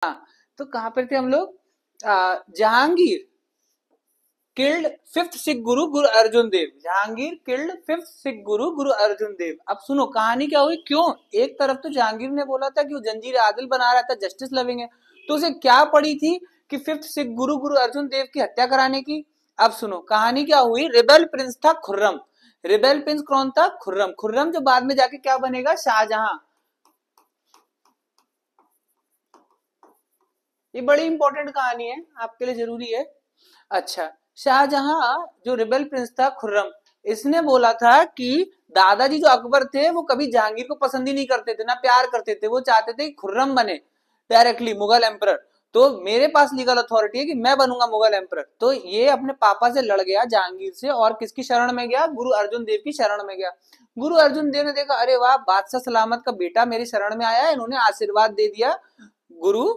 तो कहां पर थे हम लोग? जहांगीर किल्ड फिफ्थ सिख गुरु गुरु अर्जुन देव। जहांगीर किल्ड फिफ्थ सिख गुरु गुरु अर्जुन देव। अब सुनो कहानी क्या हुई, क्यों? एक तरफ तो जहांगीर ने बोला था कि वो जंजीर आदिल बना रहा था, जस्टिस लविंग है, तो उसे क्या पड़ी थी कि फिफ्थ सिख गुरु गुरु अर्जुन देव की हत्या कराने की। अब सुनो कहानी क्या हुई। रिबेल प्रिंस था खुर्रम। रिबेल प्रिंस कौन था? खुर्रम। खुर्रम जो बाद में जाके क्या बनेगा? शाहजहां। ये बड़ी इंपॉर्टेंट कहानी है, आपके लिए जरूरी है। अच्छा, शाहजहां जो रिबेल प्रिंस था खुर्रम, इसने बोला था कि दादाजी जो अकबर थे वो कभी जहांगीर को पसंद ही नहीं करते थे, ना प्यार करते थे, वो चाहते थे कि खुर्रम बने डायरेक्टली मुगल एम्परर। तो मेरे पास लीगल अथॉरिटी है कि मैं बनूंगा मुगल एम्परर। तो ये अपने पापा से लड़ गया जहांगीर से, और किसकी शरण में गया? गुरु अर्जुन देव की शरण में गया। गुरु अर्जुन देव ने देखा, अरे वाह, बादशाह सलामत का बेटा मेरी शरण में आया है, इन्होंने आशीर्वाद दे दिया। गुरु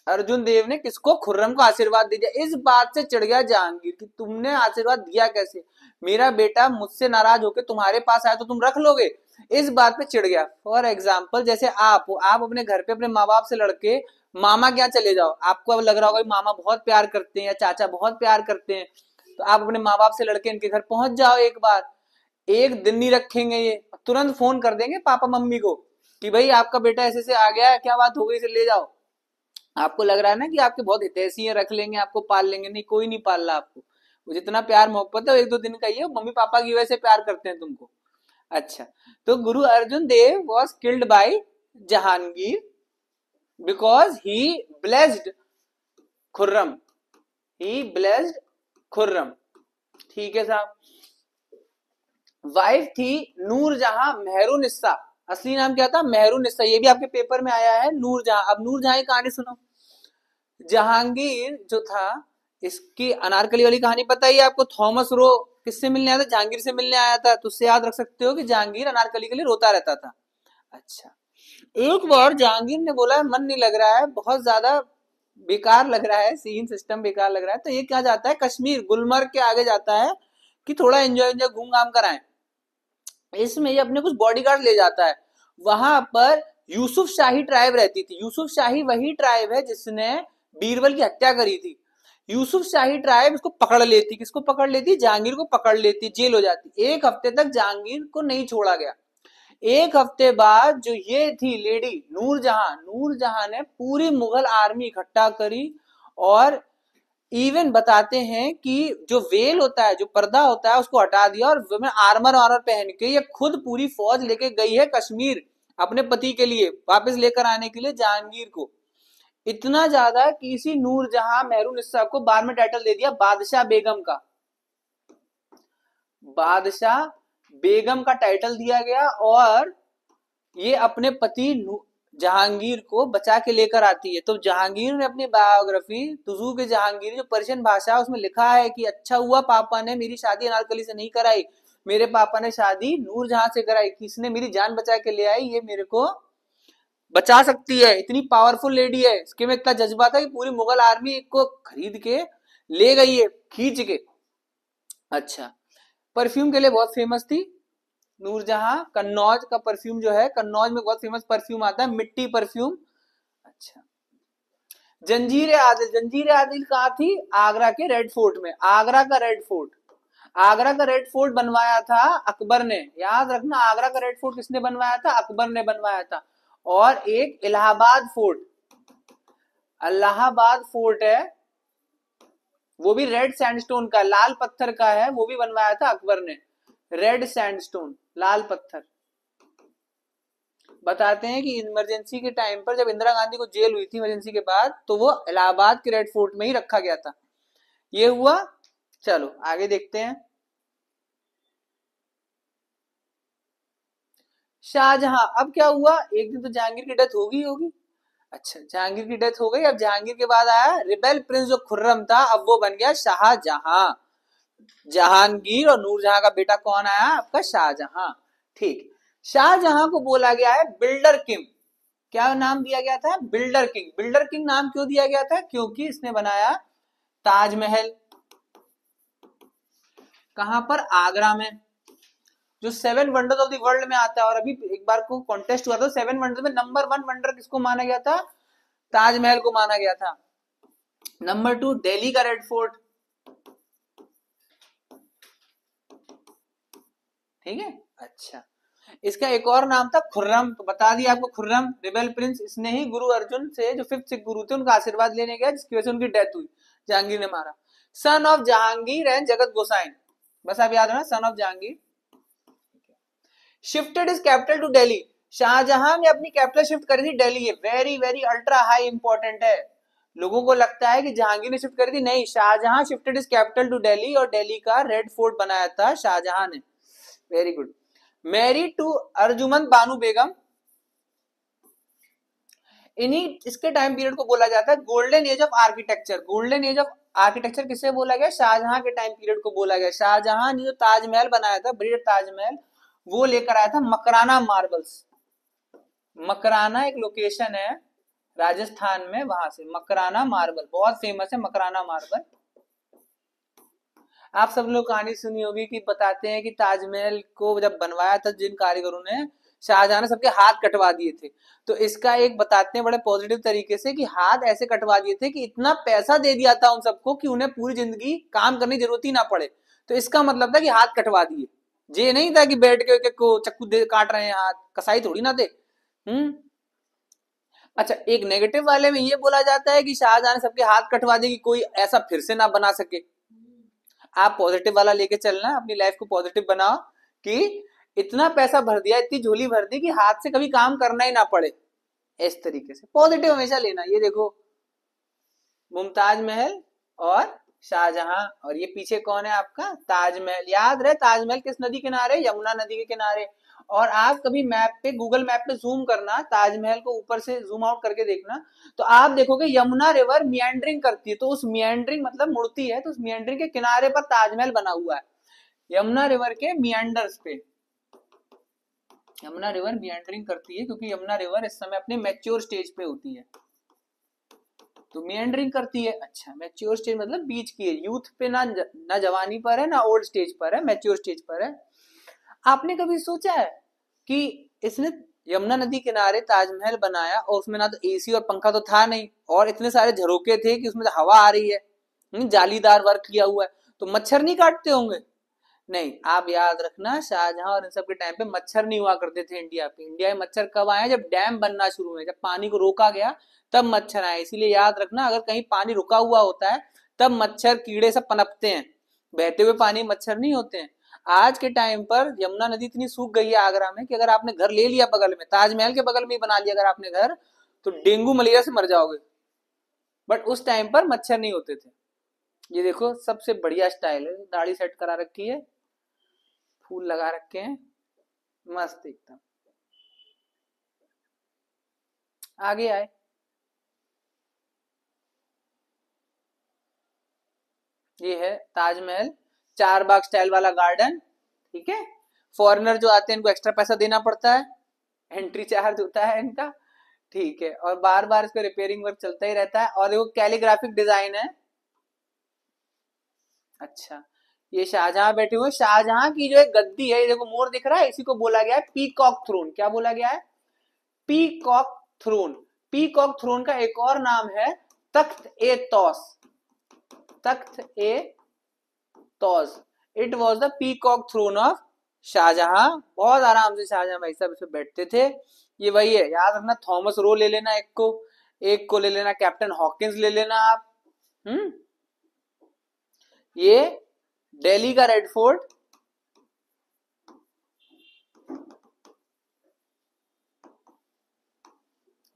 अर्जुन देव ने किसको? खुर्रम को आशीर्वाद दे दिया। इस बात से चिढ़ गया जहांगीर कि तुमने आशीर्वाद दिया कैसे? मेरा बेटा मुझसे नाराज होकर तुम्हारे पास आया तो तुम रख लोगे? इस बात पे चिढ़ गया। फॉर एग्जाम्पल, जैसे आप अपने घर पे अपने माँ बाप से लड़के मामा क्या चले जाओ, आपको अब लग रहा होगा मामा बहुत प्यार करते हैं या चाचा बहुत प्यार करते हैं, तो आप अपने माँ बाप से लड़के इनके घर पहुंच जाओ। एक बार, एक दिन नहीं रखेंगे, ये तुरंत फोन कर देंगे पापा मम्मी को कि भाई आपका बेटा ऐसे से आ गया है, क्या बात हो गई, इसे ले जाओ। आपको लग रहा है ना कि आपके बहुत हितैषी है, रख लेंगे आपको, पाल लेंगे। नहीं, कोई नहीं पाल रहा आपको। वो जितना प्यार मोहब्बत है वो एक दो दिन का ही है, मम्मी पापा की वजह से प्यार करते हैं तुमको। अच्छा, तो Guru Arjun Dev was killed by Jahangir because he blessed Khurram. He blessed Khurram. ठीक है साहब। वाइफ थी नूरजहां मेहरुनिस्सा। असली नाम क्या था? मेहरुनिस्सा। ये भी आपके पेपर में आया है, नूरजहां। अब नूरजहां की कहानी सुनो। जहांगीर जो था, इसकी अनारकली वाली कहानी पता ही है आपको। थॉमस रो किससे मिलने आया था? जहांगीर से मिलने आया था। तो उससे याद रख सकते हो कि जहांगीर अनारकली के लिए रोता रहता था। अच्छा, एक बार जहांगीर ने बोला मन नहीं लग रहा है, बहुत ज्यादा बेकार लग रहा है, सीन सिस्टम बेकार लग रहा है, तो ये क्या जाता है कश्मीर गुलमर्ग के आगे जाता है कि थोड़ा एंजॉय एंजॉय घूम घाम कर आए। इसमें ये अपने कुछ बॉडीगार्ड ले जाता है। वहां पर यूसुफ शाही ट्राइब रहती थी। यूसुफ शाही वही ट्राइब है जिसने बीरबल की हत्या करी थी। यूसुफ शाही ट्राइब इसको पकड़ लेती। किसको पकड़ लेती? जहांगीर को पकड़ लेती, जेल हो जाती। एक हफ्ते तक जहांगीर को नहीं छोड़ा गया। एक हफ्ते बाद जो ये थी लेडी नूरजहां, नूरजहां ने पूरी मुगल आर्मी इकट्ठा करी, और इवन बताते हैं कि जो वेल होता है, जो पर्दा होता है, उसको हटा दिया, और वो में आर्मर वार्मर पहन के ये खुद पूरी फौज लेके गई है कश्मीर अपने पति के लिए वापस लेकर आने के लिए जहांगीर को। इतना ज्यादा कि इसी नूरजहां मेहरुनिस्सा को बाद में टाइटल दे दिया बादशाह बेगम का। बादशाह बेगम का टाइटल दिया गया, और ये अपने पति जहांगीर को बचा के लेकर आती है। तो जहांगीर ने अपनी बायोग्राफी तुजू के जहांगीर जो पर्शियन भाषा है उसमें लिखा है कि अच्छा हुआ पापा ने मेरी शादी अनारकली से नहीं कराई, मेरे पापा ने शादी नूरजहां से कराई, किसने मेरी जान बचा के ले आई, ये मेरे को बचा सकती है, इतनी पावरफुल लेडी है। इसके में इतना जज्बा था कि पूरी मुगल आर्मी को खरीद के ले गई है खींच के। अच्छा, परफ्यूम के लिए बहुत फेमस थी नूरजहां। कन्नौज का परफ्यूम जो है, कन्नौज में बहुत फेमस परफ्यूम आता है, मिट्टी परफ्यूम। अच्छा, जंजीर आदिल। जंजीर आदिल कहाँ थी? आगरा के रेड फोर्ट में। आगरा का रेड फोर्ट, आगरा का रेड फोर्ट बनवाया था अकबर ने। याद रखना, आगरा का रेड फोर्ट किसने बनवाया था? अकबर ने बनवाया था। और एक इलाहाबाद फोर्ट, इलाहाबाद फोर्ट है, वो भी रेड सैंडस्टोन का, लाल पत्थर का है, वो भी बनवाया था अकबर ने। रेड सैंडस्टोन, लाल पत्थर। बताते हैं कि इमरजेंसी के टाइम पर जब इंदिरा गांधी को जेल हुई थी इमरजेंसी के बाद, तो वो इलाहाबाद के रेड फोर्ट में ही रखा गया था। ये हुआ। चलो आगे देखते हैं। शाहजहां। अब क्या हुआ, एक दिन तो जहांगीर की डेथ होगी होगी। अच्छा, जहांगीर की डेथ हो गई। अब जहांगीर के बाद आया रिबेल प्रिंस जो खुर्रम था, अब वो बन गया शाहजहां। जहांगीर और नूरजहां का बेटा कौन आया? आपका शाहजहां। ठीक, शाहजहां को बोला गया है बिल्डर किंग। क्या नाम दिया गया था? Builder king. बिल्डर किंग नाम क्यों दिया गया था? क्योंकि इसने बनाया ताजमहल। कहां पर? आगरा में, जो 7 वंडर्स ऑफ द वर्ल्ड में आता है। और अभी एक बार को कॉन्टेस्ट हुआ था 7 वंडर में, नंबर 1 वंडर किसको माना गया था? ताजमहल को माना गया था। नंबर 2 दिल्ली का रेड फोर्ट, ठीक है। अच्छा, इसका एक और नाम था खुर्रम, तो बता दिया आपको खुर्रम रिबेल प्रिंस, इसने ही गुरु अर्जुन से जो 5th सिख गुरु थे उनका आशीर्वाद लेने गया, जिसकी वजह से उनकी डेथ हुई, जहांगीर ने मारा। सन ऑफ जहांगीर एंड जगत गोसाइन, बस आप याद रखना son of Jahangir. Shifted is capital to Delhi, Shahjahan ने अपनी कैपिटल शिफ्ट करी थी दिल्ली, ये very very ultra high important है। लोगों को लगता है कि जहांगीर ने शिफ्ट करी थी, नहीं, Shahjahan shifted is capital to Delhi और दिल्ली का रेड फोर्ट बनाया था शाहजहां ने। Very good. Married to Arjumand Banu Begum, इन्हीं इसके टाइम पीरियड को बोला जाता है golden age of architecture. Golden age of architecture किसे बोला गया? शाहजहां के टाइम पीरियड को बोला गया। शाहजहां ने जो ताजमहल बनाया था, ब्रिटिश ताजमहल, वो लेकर आया था मकराना मार्बल्स। मकराना एक लोकेशन है राजस्थान में, वहां से मकराना मार्बल बहुत फेमस है, मकराना मार्बल। आप सब लोग कहानी सुनी होगी कि बताते हैं कि ताजमहल को जब बनवाया था जिन कारीगरों ने, शाहजहां ने सबके हाथ कटवा दिए थे। तो इसका एक बताते हैं बड़े पॉजिटिव तरीके से कि हाथ ऐसे कटवा दिए थे कि इतना पैसा दे दिया था उन सबको कि उन्हें पूरी जिंदगी काम करने की जरूरत ही ना पड़े। तो इसका मतलब था कि हाथ कटवा दिए, ये नहीं था कि बैठ के को चक्कू दे काट रहे हैं हाथ, कसाई थोड़ी ना थे। अच्छा, एक नेगेटिव वाले में ये बोला जाता है कि शाहजहां ने सबके हाथ कटवा दिए कि कोई ऐसा फिर से ना बना सके। आप पॉजिटिव वाला लेके चलना, अपनी लाइफ को पॉजिटिव बनाओ कि इतना पैसा भर दिया, इतनी झोली भर दी कि हाथ से कभी काम करना ही ना पड़े। इस तरीके से पॉजिटिव हमेशा लेना। ये देखो मुमताज महल और शाहजहां, और ये पीछे कौन है आपका? ताजमहल। याद रहे ताजमहल किस नदी किनारे? यमुना नदी के किनारे। और आप कभी मैप पे, गूगल मैप पे जूम करना, ताजमहल को ऊपर से जूम आउट करके देखना, तो आप देखोगे यमुना रिवर मियांड्रिंग करती है। तो उस मियांड्रिंग मतलब मुड़ती है, तो उस मियांड्रिंग के किनारे पर ताजमहल बना हुआ है, यमुना रिवर के मियांडर्स पे। यमुना रिवर मियांड्रिंग करती है क्योंकि यमुना रिवर इस समय अपने मैच्योर स्टेज पे होती है, तो मियांड्रिंग करती है। अच्छा, मैच्योर स्टेज मतलब बीच की है, यूथ पे ना जवानी पर है ना ओल्ड स्टेज पर है, मैच्योर स्टेज पर है। आपने कभी सोचा है कि इसने यमुना नदी किनारे ताजमहल बनाया और उसमें ना तो एसी और पंखा तो था नहीं, और इतने सारे झरोके थे कि उसमें हवा आ रही है, जालीदार वर्क किया हुआ है, तो मच्छर नहीं काटते होंगे? नहीं, आप याद रखना शाहजहां और इन सब के टाइम पे मच्छर नहीं हुआ करते थे इंडिया पे। इंडिया में मच्छर कब आए? जब डैम बनना शुरू हुए, जब पानी को रोका गया तब मच्छर आए। इसीलिए याद रखना, अगर कहीं पानी रुका हुआ होता है तब मच्छर कीड़े सब पनपते हैं, बहते हुए पानी मच्छर नहीं होते हैं। आज के टाइम पर यमुना नदी इतनी सूख गई है आगरा में कि अगर आपने घर ले लिया बगल में, ताजमहल के बगल में ही बना लिया अगर आपने घर, तो डेंगू मलेरिया से मर जाओगे। बट उस टाइम पर मच्छर नहीं होते थे। ये देखो सबसे बढ़िया स्टाइल है, दाढ़ी सेट करा रखी है, फूल लगा रखे हैं, मस्त एकदम। आगे आए, ये है ताजमहल, चार बाग स्टाइल वाला गार्डन, ठीक है। फॉरेनर जो आते हैं इनको एक्स्ट्रा पैसा देना पड़ता है, एंट्री चार्ज होता है इनका, ठीक है। और बार बार इसका रिपेयरिंग वर्क चलता ही रहता है। और देखो कैलीग्राफिक डिजाइन है। अच्छा, ये शाहजहां बैठे हुए, शाहजहां की जो एक गद्दी है, ये देखो मोर दिख रहा है, इसी को बोला गया है पीकॉक थ्रोन। क्या बोला गया है? Peacock throne. पीकॉक थ्रोन का एक और नाम है Takht e Taus. Takht e Taus, it was the peacock throne of Shahjahan. बहुत आराम से शाहजहां भाई साहब इसमें बैठते थे। ये वही है, याद रखना, थॉमस रो ले लेना एक को ले लेना, कैप्टन हॉकिंस ले लेना आप। ये दिल्ली का रेड फोर्ट,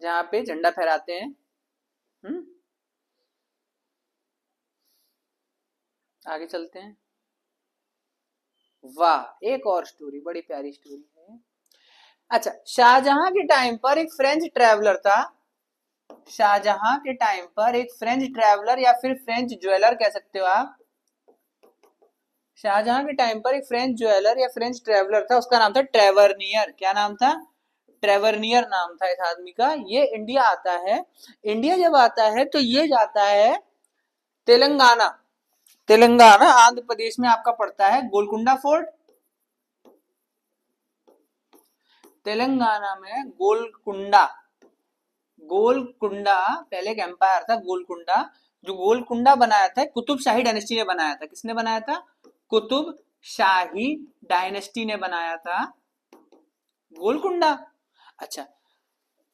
जहां पे झंडा फहराते हैं। आगे चलते हैं। वाह, एक और स्टोरी, बड़ी प्यारी स्टोरी है। अच्छा, शाहजहां के टाइम पर एक फ्रेंच ट्रैवलर था। शाहजहां के टाइम पर एक फ्रेंच ट्रैवलर या फिर फ्रेंच ज्वेलर कह सकते हो आप। शाहजहां के टाइम पर एक फ्रेंच ज्वेलर या फ्रेंच ट्रैवलर था, उसका नाम था ट्रेवरनियर। क्या नाम था? ट्रेवरनियर नाम था इस आदमी का। ये इंडिया आता है। इंडिया जब आता है तो ये जाता है तेलंगाना। तेलंगाना आंध्र प्रदेश में आपका पड़ता है गोलकुंडा फोर्ट। तेलंगाना में गोलकुंडा, गोलकुंडा पहले एक एम्पायर था गोलकुंडा, जो गोलकुंडा बनाया था कुतुब शाही डायनेस्टी ने बनाया था। किसने बनाया था? कुतुब शाही डायनेस्टी ने बनाया था गोलकुंडा। अच्छा,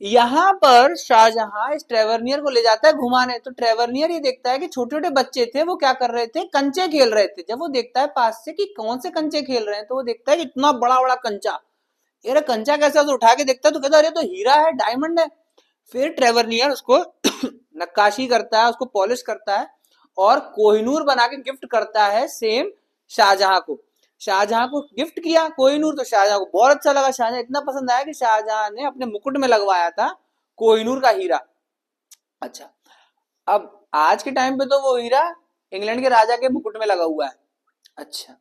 यहां पर शाहजहां इस ट्रेवरनियर को ले जाता है घुमाने, तो ट्रेवरनियर ये देखता है कि छोटे छोटे बच्चे थे वो क्या कर रहे थे, कंचे खेल रहे थे। जब वो देखता है पास से कि कौन से कंचे खेल रहे हैं, तो वो देखता है कि इतना बड़ा बड़ा कंचा, ये कंचा कैसा, तो उठा के देखता है तो कहता है अरे तो हीरा है, डायमंड है। फिर ट्रेवरनियर उसको नक्काशी करता है, उसको पॉलिश करता है और कोहिनूर बना के गिफ्ट करता है सेम शाहजहां को। शाहजहां को गिफ्ट किया कोहिनूर, तो शाहजहां को बहुत अच्छा लगा, शाहजहां इतना पसंद आया कि शाहजहां ने अपने मुकुट में लगवाया था कोहिनूर का हीरा। अच्छा, अब आज के टाइम पे तो वो हीरा इंग्लैंड के राजा के मुकुट में लगा हुआ है। अच्छा,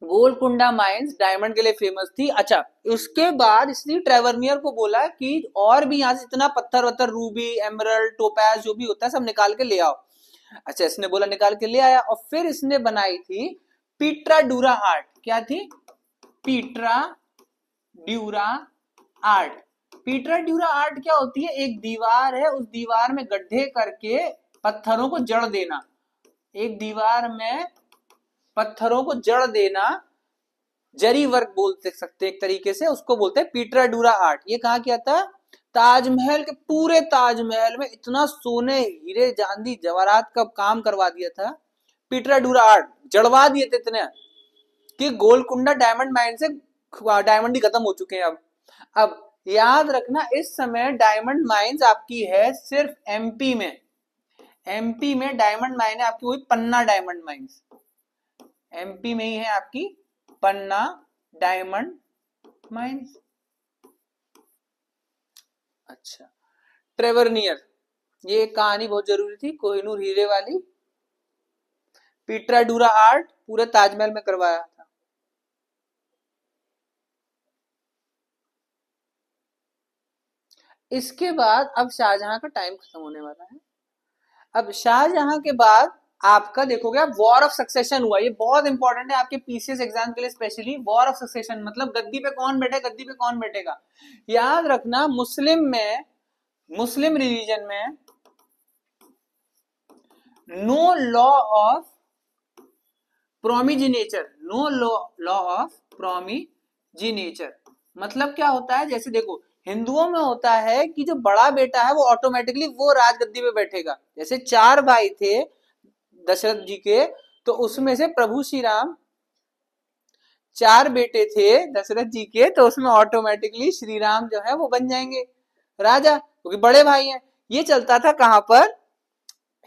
गोलकुंडा माइंस डायमंड के लिए फेमस थी। अच्छा, उसके बाद इसने ट्रेवरनियर को बोला कि और भी यहाँ से इतना पत्थर वत्थर, रूबी, एमरल्ड, टोपैज जो भी होता है सब निकाल के ले आओ। अच्छा, इसने बोला निकाल के ले आया, और फिर इसने बनाई थी पीट्रा डूरा आर्ट। क्या थी? पीट्रा ड्यूरा आर्ट। पीट्रा ड्यूरा आर्ट क्या होती है? एक दीवार है, उस दीवार में गड्ढे करके पत्थरों को जड़ देना, एक दीवार में पत्थरों को जड़ देना, जरी वर्क बोल सकते एक तरीके से, उसको बोलते हैं पीट्रा डूरा आर्ट। ये कहा किया था? ताजमहल के, पूरे ताजमहल में इतना सोने हीरे चांदी जवाहरात का काम करवा दिया था, पीट्रा डूरा आर्ट जड़वा दिए थे इतने कि गोलकुंडा डायमंड माइन से डायमंड ही खत्म हो चुके हैं अब याद रखना, इस समय डायमंड माइंस आपकी है सिर्फ एमपी में। एमपी में डायमंड माइन है आपकी हुई पन्ना डायमंड माइंस, एमपी में ही है आपकी पन्ना डायमंड माइंस। अच्छा, ट्रेवरनियर, ये कहानी बहुत जरूरी थी, कोहिनूर हीरे वाली। पीट्रा डूरा आर्ट पूरे ताजमहल में करवाया था। इसके बाद अब शाहजहां का टाइम खत्म होने वाला है। अब शाहजहां के बाद आपका देखोगे आप वॉर ऑफ सक्सेशन हुआ, ये बहुत इंपॉर्टेंट है आपके पीसीएस एग्जाम के लिए स्पेशली। वॉर ऑफ सक्सेशन मतलब गद्दी पे कौन बैठेगा, गद्दी पे कौन बैठेगा। याद रखना, मुस्लिम रिलीजन में no law of primogeniture, no law of primogeniture मतलब क्या होता है? जैसे देखो, हिंदुओं में होता है कि जो बड़ा बेटा है वो ऑटोमेटिकली वो राजगद्दी पे बैठेगा। जैसे 4 भाई थे दशरथ जी के, तो उसमें से प्रभु श्री राम, 4 बेटे थे दशरथ जी के, तो उसमें ऑटोमेटिकली श्री राम जो है वो बन जाएंगे राजा, क्योंकि बड़े भाई हैं। ये चलता था कहां पर?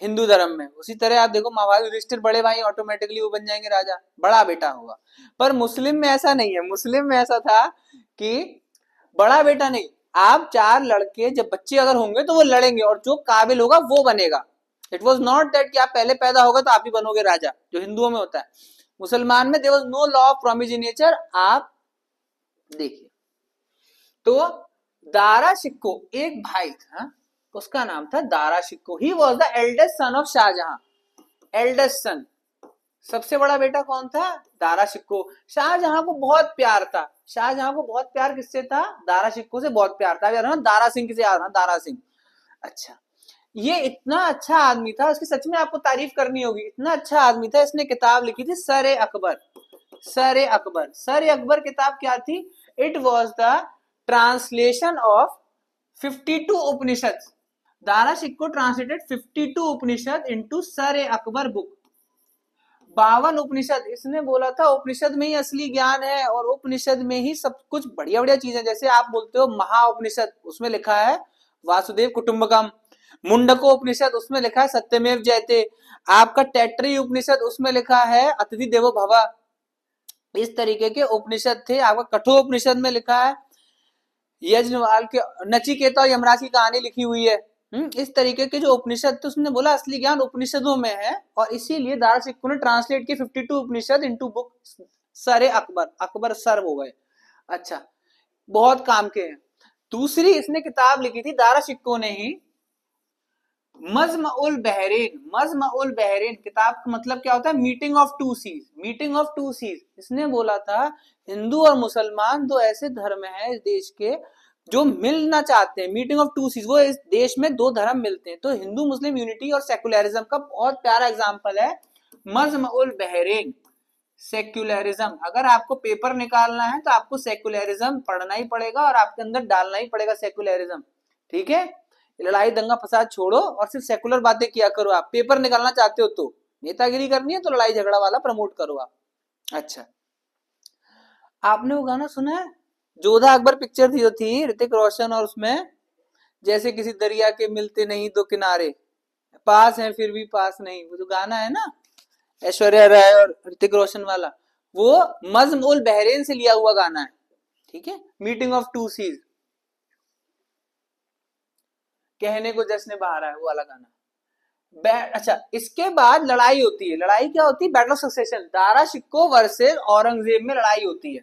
हिंदू धर्म में। उसी तरह आप देखो महाभारत युधिष्ठिर बड़े भाई, ऑटोमेटिकली वो बन जाएंगे राजा, बड़ा बेटा होगा। पर मुस्लिम में ऐसा नहीं है, मुस्लिम में ऐसा था कि बड़ा बेटा नहीं, आप 4 लड़के जब बच्चे अगर होंगे तो वो लड़ेंगे और जो काबिल होगा वो बनेगा। इट वॉज नॉट दैट कि आप पहले पैदा होगा तो आप ही बनोगे राजा, जो हिंदुओं में होता है। मुसलमान में there was no law of primogeniture. आप देखिए, तो दारा शिक्को एक भाई था, उसका नाम था Dara Shikoh. He was the eldest son of Shahjahan, eldest son, सबसे बड़ा बेटा कौन था? दारा शिक्को। शाहजहां को बहुत प्यार था, शाहजहां को बहुत प्यार किससे था? दारा शिक्को से बहुत प्यार था। यार ना दारा सिंह किसे याद ना, दारा सिंह। अच्छा, ये इतना अच्छा आदमी था, उसकी सच में आपको तारीफ करनी होगी, इतना अच्छा आदमी था। इसने किताब लिखी थी सर अकबर, सर अकबर। सर अकबर किताब क्या थी? It was the translation of 52 Upanishad. Dara Shikoh translated 52 Upanishad into Sirr Akbar book. 52 Upanishad. इसने बोला था उपनिषद में ही असली ज्ञान है और उपनिषद में ही सब कुछ बढ़िया बढ़िया चीजें। जैसे आप बोलते हो महा उपनिषद, उसमें लिखा है वासुदेव कुटुंबकम। मुंडको उपनिषद, उसमें लिखा है सत्यमेव जयते। आपका तैत्तिरीय उपनिषद, उसमें लिखा है अतिथि देवो भव। इस तरीके के उपनिषद थे। आपका कठोपनिषद में लिखा है यज्ञवाल के नचिकेता और यमराज की कहानी लिखी हुई है। इस तरीके के जो उपनिषद थे, उसने बोला असली ज्ञान उपनिषदों में है, और इसीलिए दारा शिक्को ने ट्रांसलेट किए 52 उपनिषद इनटू बुक सर अकबर। अकबर सर हो गए। अच्छा, बहुत काम के हैं। दूसरी इसने किताब लिखी थी दारा शिक्को ने ही, मज्म उल बहरीन। मज्म उल बहरीन किताब का मतलब क्या होता है? Meeting of two seas, meeting of two seas. इसने बोला था हिंदू और मुसलमान दो ऐसे धर्म हैं इस देश के, जो मिलना चाहते हैं, मीटिंग ऑफ टू सीज, वो इस देश में दो धर्म मिलते हैं। तो हिंदू मुस्लिम यूनिटी और सेकुलरिज्म का बहुत प्यारा एग्जांपल है मजमउल बहरेन, सेक्युलरिज्म। अगर आपको पेपर निकालना है तो आपको सेक्युलरिज्म पढ़ना ही पड़ेगा और आपके अंदर डालना ही पड़ेगा सेक्युलरिज्म, ठीक है। लड़ाई दंगा फसाद छोड़ो और सिर्फ सेकुलर बातें किया करो। आप पेपर निकालना चाहते हो तो, नेतागिरी करनी है तो लड़ाई झगड़ा वाला प्रमोट करो आप। अच्छा, आपने वो गाना सुना है, जोधा अकबर पिक्चर थी जो थी ऋतिक रोशन, और उसमें जैसे किसी दरिया के मिलते नहीं दो किनारे, पास है फिर भी पास नहीं, वो जो गाना है ना ऐश्वर्या राय और ऋतिक रोशन वाला, वो मज्म उल बहरेन से लिया हुआ गाना है, ठीक है। मीटिंग ऑफ टू सीज, कहने को जश्न बहारा है वो वाला गाना। अच्छा, इसके बाद लड़ाई होती है। लड़ाई क्या होती है? Battle of succession, Dara Shikoh versus Aurangzeb में लड़ाई होती है।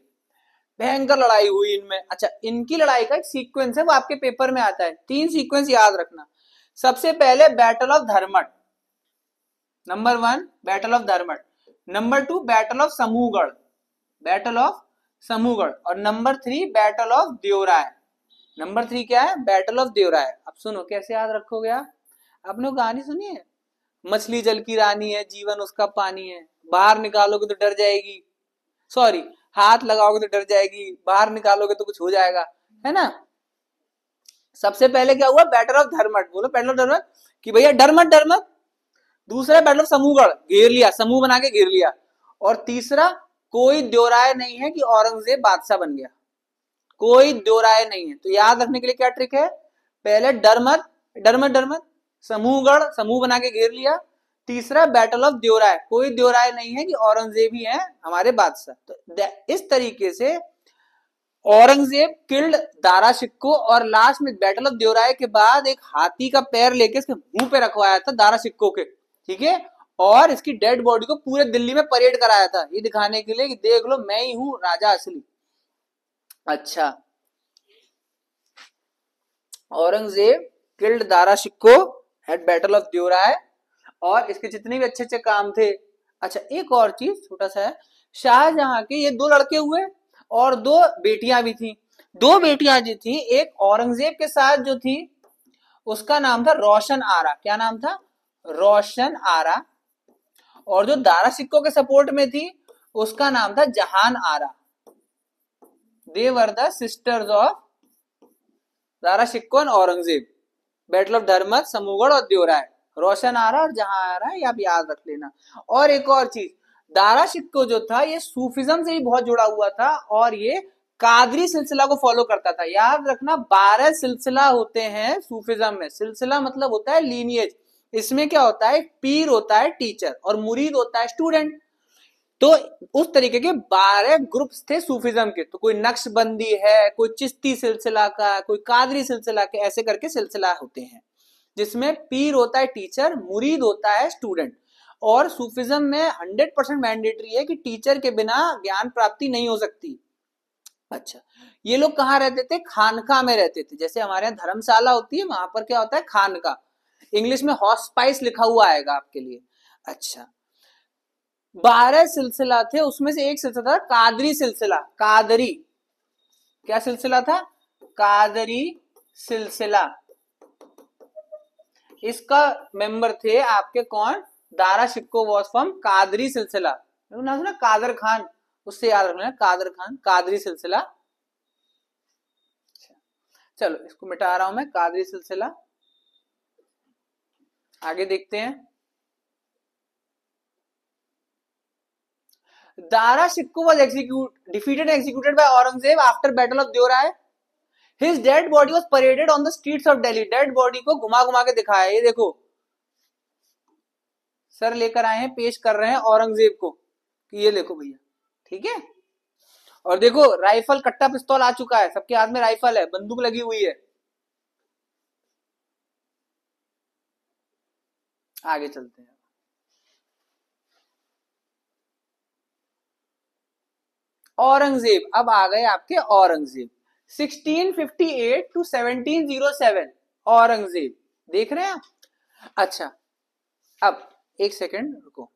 भयंकर लड़ाई हुई इनमें। अच्छा, इनकी लड़ाई का एक सीक्वेंस है, वो आपके पेपर में आता है। 3 सीक्वेंस याद रखना। सबसे पहले battle of Dharmat, number 1 battle of Dharmat, number 2 battle of Samugarh, battle of Samugarh, और number 3 battle of Deorai. Number 3 क्या है? Battle of Deorai. अब सुनो कैसे याद रखोगे आप। आपने कहानी सुनी है, मछली जल की रानी है, जीवन उसका पानी है, बाहर निकालोगे तो डर जाएगी, सॉरी हाथ लगाओगे तो डर जाएगी, बाहर निकालोगे तो कुछ हो जाएगा, है ना। सबसे पहले क्या हुआ? Battle of Dharmat. बोलो बैटल ऑफ धर्मट कि भैया डर मत डर मत। दूसरा बैटल ऑफ समूहगढ़, घेर लिया, समूह बना के घेर लिया। और तीसरा, कोई दो राय नहीं है कि औरंगजेब बादशाह बन गया, कोई दो राय नहीं है। तो याद रखने के लिए क्या ट्रिक है? पहले डर मत डर मत डर मत, समूहगढ़, समूह बना के घेर लिया। तीसरा बैटल ऑफ देवराय, कोई देवराय नहीं है कि औरंगजेब ही है हमारे बादशाह। तो इस तरीके से औरंगजेब किल्ड दारा शिकोह, और लास्ट में बैटल ऑफ देवराय के बाद एक हाथी का पैर लेके इसके मुंह पे रखवाया था दारा शिकोह के, ठीक है। और इसकी डेड बॉडी को पूरे दिल्ली में परेड कराया था, ये दिखाने के लिए कि देख लो मैं ही हूं राजा असली। अच्छा, Aurangzeb killed Dara Shikoh at battle of Deorai, और इसके जितने भी अच्छे अच्छे काम थे। अच्छा, एक और चीज छोटा सा है, शाहजहां के ये 2 लड़के हुए और 2 बेटियां भी थी। 2 बेटियां जो थी, एक औरंगजेब के साथ जो थी उसका नाम था रोशन आरा। क्या नाम था? रोशन आरा। और जो दारा शिकोह के सपोर्ट में थी उसका नाम था Jahan Ara. They were the sisters of Dara Shikoh and Aurangzeb. Battle of Dharmat, Samugarh और देवराय, रोशन आरा और जहां आरा, ये आप याद रख लेना। और एक और चीज, दारा शिकोह जो था ये सूफिज्म से भी बहुत जुड़ा हुआ था और ये कादरी सिलसिला को फॉलो करता था। याद रखना 12 सिलसिला होते हैं सूफिज्म में। सिलसिला मतलब होता है लीनिएज। इसमें क्या होता है? पीर होता है टीचर और मुरीद होता है स्टूडेंट। तो उस तरीके के 12 ग्रुप्स थे सूफिज्म के। तो कोई नक्शबंदी है, कोई चिश्ती सिलसिला का, कोई कादरी सिलसिला के, ऐसे करके सिलसिला होते हैं जिसमें पीर होता है टीचर, मुरीद होता है स्टूडेंट। और सूफिज्म में 100% मैंडेटरी है कि टीचर के बिना ज्ञान प्राप्ति नहीं हो सकती। अच्छा, ये लोग कहाँ रहते थे? खानका में रहते थे। जैसे हमारे यहाँ धर्मशाला होती है, वहां पर क्या होता है? खानका। इंग्लिश में हॉस्पाइस लिखा हुआ आएगा आपके लिए। अच्छा, 12 सिलसिला थे, उसमें से एक सिलसिला था कादरी सिलसिला। कादरी, क्या सिलसिला था? कादरी सिलसिला। इसका मेंबर थे आपके कौन? दारा शिकोह वॉज फ्रॉम कादरी सिलसिला। नाम सुना? कादर खान, उससे याद रखना, कादर खान, कादरी सिलसिला। चलो इसको मिटा रहा हूं मैं, कादरी सिलसिला। आगे देखते हैं। Dara Shikoh was defeated and executed by Aurangzeb after Battle of Deorai. His dead body was paraded on the streets of Delhi. Dead body को घुमा घुमा के दिखाया। ये देखो सर लेकर आए हैं, पेश कर रहे हैं औरंगजेब को कि ये देखो भैया, ठीक है। और देखो राइफल, कट्टा पिस्तौल आ चुका है, सबके हाथ में राइफल है, बंदूक लगी हुई है। आगे चलते हैं। औरंगजेब, अब आ गए आपके औरंगजेब। 1658 to 1707 औरंगजेब, देख रहे हैं आप। अच्छा, अब एक सेकंड रुको।